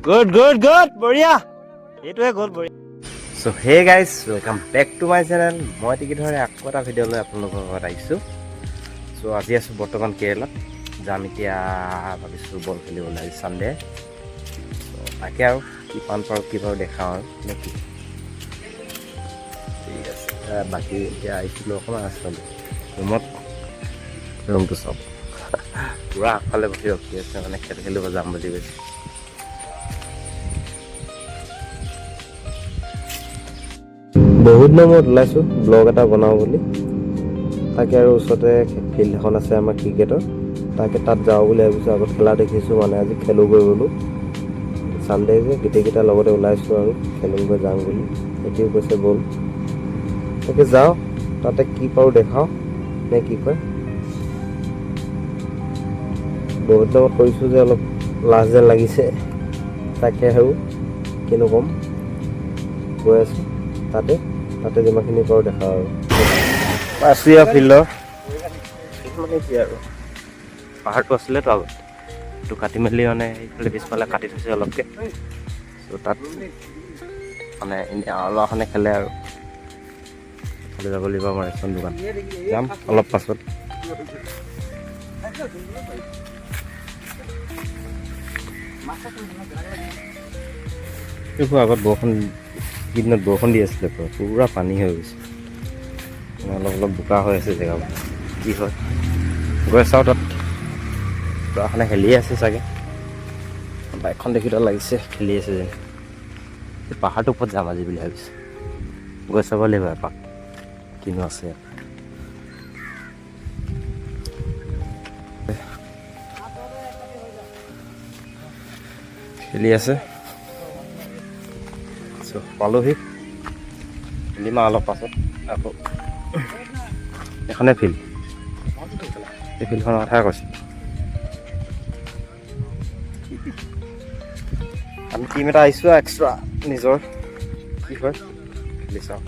Good, good, good. বঢ়িয়া। এইটোৱে গ'ল বঢ়িয়া। So hey guys, welcome back to my channel. মই টিকি ধৰে আকৌ এটা ভিডিঅ' লৈ আপোনালোকৰ ঘৰত আহিছোঁ। So আজি আছোঁ বৰ্তমান কেৰেলাত। যাম এতিয়া ভাবিছোঁ বল খেলিবলৈ আজি ছানডে। So তাকে আৰু কি পান পাৰোঁ কি পাৰোঁ দেখাওঁ আৰু নেকি। ঠিক আছে। বাকী এতিয়া আহিছিলোঁ অকণমান আছিলোঁ ৰুমটো চব পুৰা আগফালে বহি ৰখি আছে মানে খেল খেলিব যাম বুলি কৈছে। বহুত দিনৰ মূৰত ওলাইছোঁ ব্লগ এটা বনাওঁ বুলি। তাকে আৰু ওচৰতে ফিল্ড এখন আছে আমাৰ ক্ৰিকেটৰ, তাকে তাত যাওঁ বুলি ভাবিছোঁ। আগত খেলা দেখিছোঁ মানে আজি খেলোগৈ বোলো। ছানডে যে গোটেইকেইটা লগতে ওলাইছোঁ আৰু খেলোগৈ যাওঁ বুলি। এতিয়াও কৈছে ব'ল, তাকে যাওঁ তাতে কি পাৰোঁ দেখাওঁ নে কি কয়। বহুত দিনত কৰিছোঁ যে অলপ লাজ যেন লাগিছে, তাকে আৰু কিনো ক'ম। গৈ আছোঁ তাতে যিমানখিনি পাৰোঁ দেখাওঁ আৰু আছোঁ আৰু ফিল্ডৰ মানে কি আৰু পাহাৰটো আছিলেতো আগত, সেইটো কাটি মেলি মানে এইফালে পিছফালে কাটি থৈছে অলপকৈ। ত' তাত মানে এনেই ল'ৰাখনে খেলে আৰু এইফালে যাব লাগিব আমাৰ এখন দোকান, যাম অলপ পাছত। এইবোৰ আগত কেইদিনত বৰষুণ দি আছিলে পুৰা পানী হৈ গৈছে, অলপ অলপ বোকা হৈ আছে জেগাবোৰ। কি হয় গৈ চাওঁ তাত ল'ৰাখনে খেলিয়ে আছে চাগে। বাইকখন দেখি তাত লাগিছে খেলি আছে যেন। এই পাহাৰটোৰ ওপৰত যাম আজি বুলি ভাবিছোঁ। গৈ চাব লাগিব এপাক কিনো আছে। খেলি আছে পালোহি, খেলিম অলপ পাছত আকৌ। এখনে ফিল্ড, এই ফিল্ডখনৰ কথাই কৈছোঁ। আমি টিম এটা আহিছোঁ এক্সট্ৰা নিজৰ, কি হয় খেলি চাওঁ।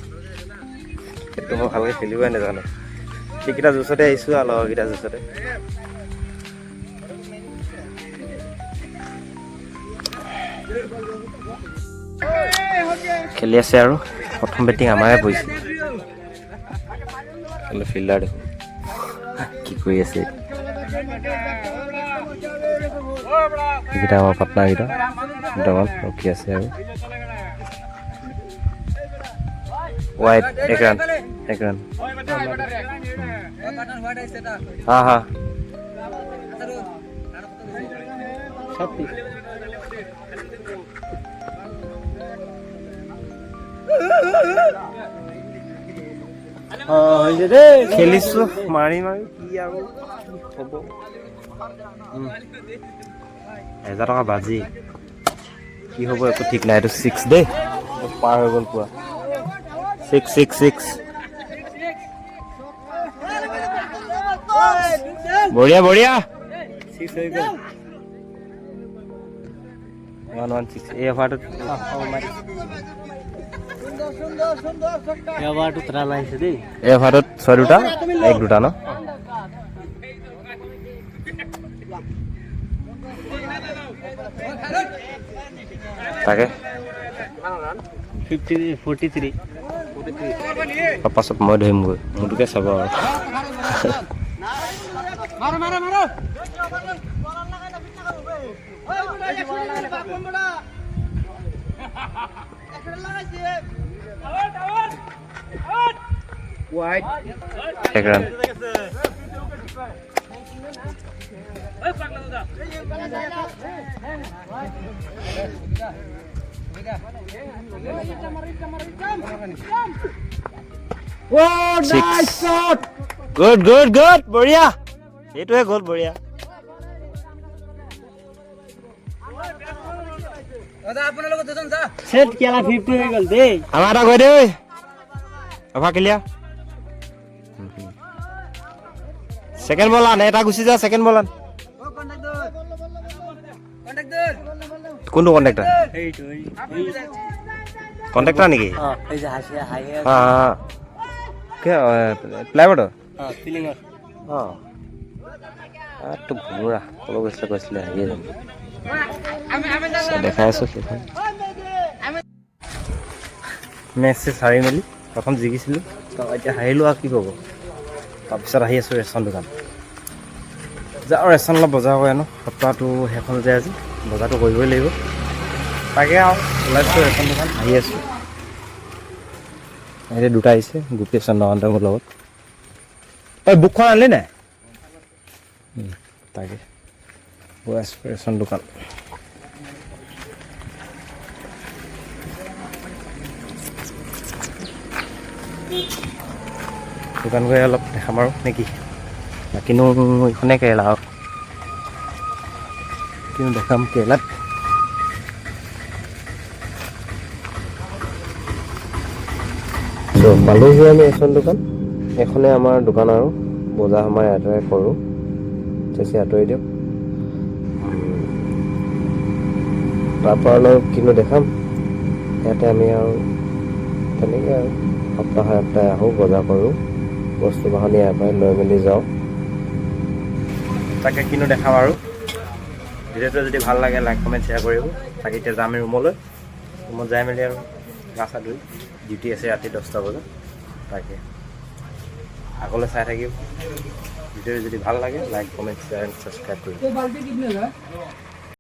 সেইটো মই ভালকৈ খেলিবই নাজানো। সেইকেইটা জোচতে আহিছোঁ আৰু লগৰকেইটা জোচতে। খেলি আছে আৰু প্ৰথম বেটিং আমাৰে পৰিছে। ফিল্ডাৰ দেখোন কি কৰি আছে। এইকেইটা আমাৰ পাৰ্টনাৰকেইটা দুটামান ৰখি আছে আৰু ৱাইড এক ৰান হা হা খেলিছো মাৰি কি আৰু হ'ব। 1000 টকা বাজি কি হ'ব একো ঠিক নাই। এইটো 6 দেই, পাৰ হৈ গ'ল পুৰা। 6 বঢ়িয়া বঢ়িয়া 6 হৈ গ'ল। 116 এই অভাৰটোত এই অভাৰটোত 6 দুটা 1 দুটা ন। তাকে 43 পাছত মই ধৰিমগৈ, মোৰটোকে চাব আৰু। এক ৰান গুড গুড গুড বঢ়িয়া, এইটোৱে গ'ল বঢ়িয়া। আমাৰ এটা গৈ দেই অভাৰ ক্লিয়াৰ। সেকেন্ড বল আন, এটা গুচি যা। সেকেন্ড বল আন। কোনটো কণ্ট্ৰেক্টাৰ? কণ্ট্ৰেক্টাৰ নেকি? প্লাইবোৰ্ডৰ অঁ তো ঘুমুৰা ক'লৈ গৈছিলে কৈছিলে আহিয়ে যাম দেখাই আছোঁ সেইখন মেচে চাৰি মেলি প্ৰথম জিকিছিলোঁ এতিয়া হাৰিলোঁ আৰু কি ক'ব তাৰপিছত আহি আছোঁ ৰেচন দোকান যাওঁ ৰেচন অলপ বজাৰ কৰে ন সপ্তাহটো সেইখন যে আজি বজাৰটো কৰিবই লাগিব তাকে আৰু ওলাইছোঁ ৰেচন দোকান আহি আছোঁ এতিয়া দুটা আহিছে গোপী চন্দ্ৰকান্ত মোৰ লগত তই বুকখন আনিলি নাই তাকে গৈ আছোঁ ৰেচন দোকান দোকান গৈ অলপ দেখাম আৰু নেকি বাকীনো এইখনে কেৰেলা আৰু কিনো দেখাম কেৰেলাত পালোহি আমি ৰেচন দোকান এইখনে আমাৰ দোকান আৰু বজাৰ আমাৰ ইয়াতে কৰোঁ চেচি আঁতৰি দিয়ক তাৰপৰা অলপ কিনো দেখাম ইয়াতে আমি আৰু তেনেকৈ আৰু সপ্তাহে আহোঁ বজাৰ কৰোঁ বস্তু বাহনি ইয়াৰ পৰাই লৈ মেলি যাওঁ তাকে কিনো দেখাম আৰু ভিডিঅ'টো যদি ভাল লাগে লাইক কমেণ্ট শ্বেয়াৰ কৰিব তাকে এতিয়া যাম ৰুমলৈ ৰুমত যাই মেলি আৰু গা চা ধুই ডিউটি আছে ৰাতি 10টা বজাত তাকে আগলৈ চাই থাকিব ভিডিঅ' যদি ভাল লাগে like comment share and subscribe কৰিব